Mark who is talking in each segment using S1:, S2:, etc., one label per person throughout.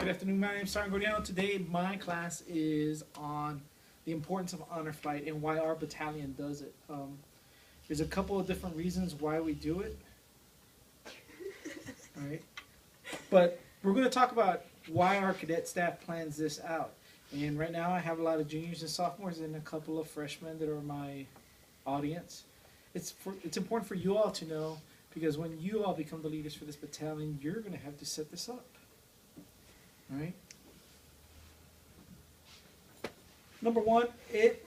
S1: Good afternoon, my name is Sergeant Gordiano. Today my class is on the importance of honor flight and why our battalion does it. There's a couple of different reasons why we do it, alright? But we're going to talk about why our cadet staff plans this out. And right now I have a lot of juniors and sophomores and a couple of freshmen that are my audience. It's important for you all to know, because when you all become the leaders for this battalion, you're going to have to set this up. All right. Number one, it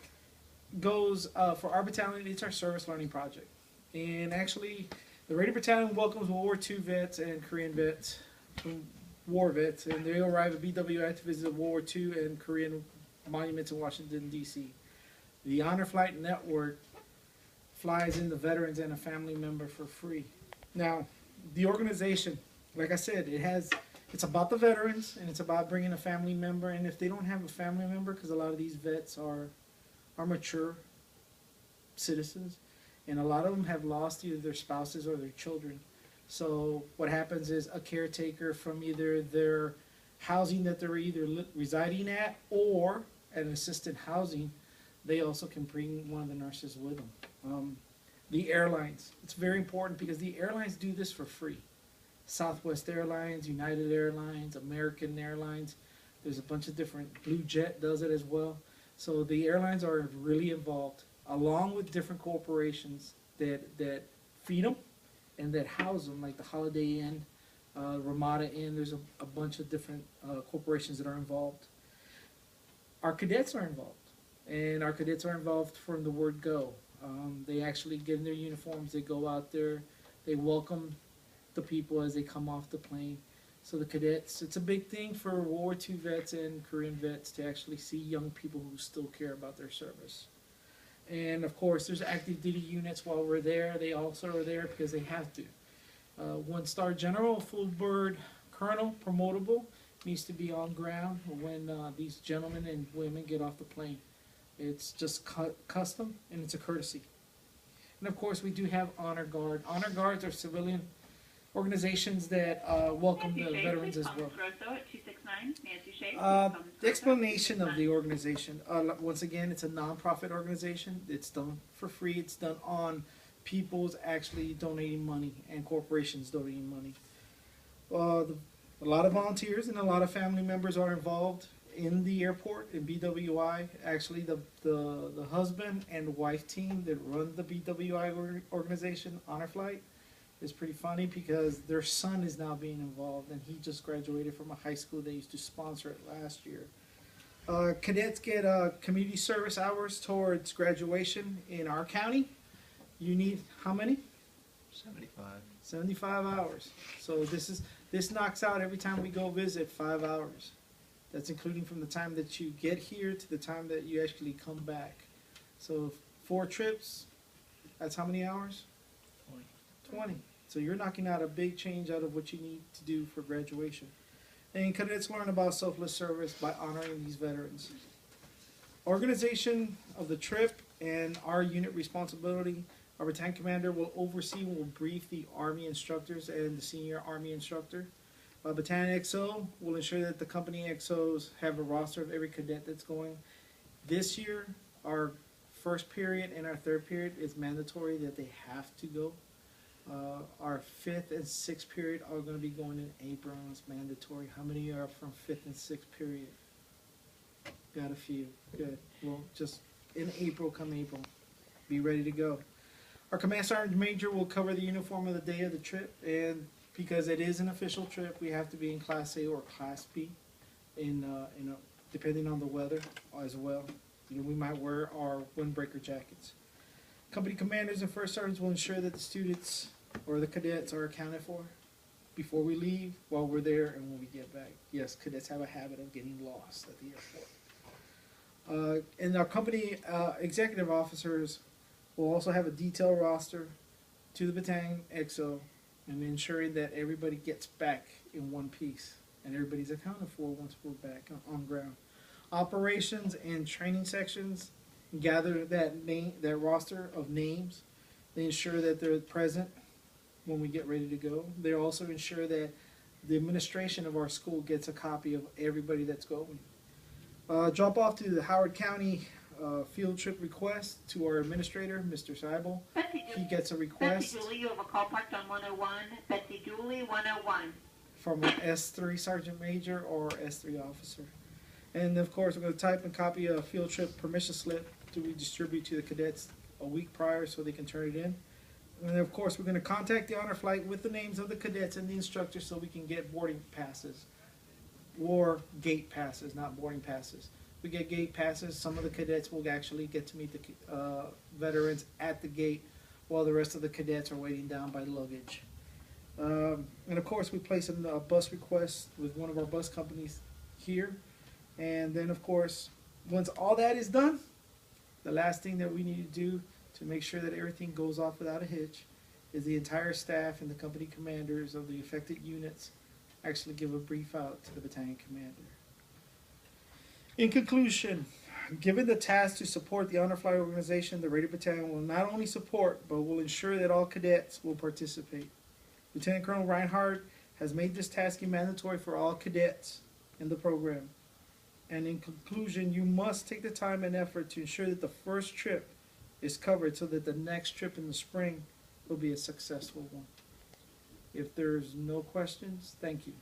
S1: goes for our battalion. It's our service learning project, and actually, the Rated Battalion welcomes World War II vets and Korean vets, war vets, and they arrive at BWI to visit World War II and Korean monuments in Washington D.C. The Honor Flight Network flies in the veterans and a family member for free. Now, the organization, like I said, it's about the veterans, and it's about bringing a family member. And if they don't have a family member, because a lot of these vets are mature citizens, and a lot of them have lost either their spouses or their children. So what happens is a caretaker from either their housing that they're either residing at or at an assisted housing, they also can bring one of the nurses with them. The airlines, it's very important because the airlines do this for free. Southwest Airlines, United Airlines, American Airlines. There's a bunch of different. Blue Jet does it as well. So the airlines are really involved, along with different corporations that feed them and that house them, like the Holiday Inn, Ramada Inn. There's a bunch of different corporations that are involved. Our cadets are involved, and our cadets are involved from the word go. They actually get in their uniforms. They go out there. They welcome the people as they come off the plane. So the cadets, it's a big thing for World War II vets and Korean vets to actually see young people who still care about their service. And of course, there's active duty units while we're there. They also are there because they have to. 1-star general, full bird colonel, promotable, needs to be on ground when these gentlemen and women get off the plane. It's just custom, and it's a courtesy. And of course, we do have Honor Guard. Honor Guards are civilian organizations that welcome the veterans as well. The explanation of the organization, once again, it's a non-profit organization. It's done for free. It's done on people's actually donating money and corporations donating money. A lot of volunteers and a lot of family members are involved in the airport, in BWI. Actually, the husband and wife team that run the BWI organization, Honor Flight, is pretty funny because their son is now being involved, and he just graduated from a high school they used to sponsor it last year. Cadets get community service hours towards graduation in our county. You need how many?
S2: 75.
S1: 75 hours. So this knocks out every time we go visit 5 hours. That's including from the time that you get here to the time that you actually come back. So 4 trips, that's how many hours? 20. So you're knocking out a big change out of what you need to do for graduation. And cadets learn about selfless service by honoring these veterans. Organization of the trip and our unit responsibility. Our battalion commander will oversee and will brief the Army instructors and the senior Army instructor. Battalion XO will ensure that the company XOs have a roster of every cadet that's going. This year, our first period and our third period is mandatory that they have to go. Our 5th and 6th period are going to be going in April, and it's mandatory. How many are from 5th and 6th period? Got a few. Good. Well, just in April, come April, be ready to go. Our command sergeant major will cover the uniform of the day of the trip, and because it is an official trip, we have to be in Class A or Class B, depending on the weather as well. We might wear our windbreaker jackets. Company commanders and first sergeants will ensure that the students or the cadets are accounted for before we leave, while we're there, and when we get back. Yes, cadets have a habit of getting lost at the airport. And our company executive officers will also have a detailed roster to the battalion XO, and ensuring that everybody gets back in one piece and everybody's accounted for once we're back on ground. Operations and training sections gather that roster of names. They ensure that they're present when we get ready to go. They also ensure that the administration of our school gets a copy of everybody that's going. Drop off to the Howard County field trip request to our administrator, Mr. Seibel. He gets a request.
S2: Betsy Dooley, you have a call parked on 101. Betsy Dooley, 101.
S1: From an S3 Sergeant Major or S3 officer. And of course, we're going to type and copy a field trip permission slip to be distributed to the cadets a week prior so they can turn it in. And then of course, we're going to contact the honor flight with the names of the cadets and the instructors so we can get boarding passes. Or gate passes, not boarding passes. We get gate passes. Some of the cadets will actually get to meet the veterans at the gate while the rest of the cadets are waiting down by luggage. And of course, we place a bus request with one of our bus companies here. And then of course, once all that is done, the last thing that we need to do to make sure that everything goes off without a hitch is the entire staff and the company commanders of the affected units actually give a brief out to the battalion commander. In conclusion, given the task to support the Honor Flight Organization, the Raider Battalion will not only support, but will ensure that all cadets will participate. Lieutenant Colonel Reinhardt has made this task mandatory for all cadets in the program. And in conclusion, you must take the time and effort to ensure that the first trip is covered so that the next trip in the spring will be a successful one. If there's no questions, thank you.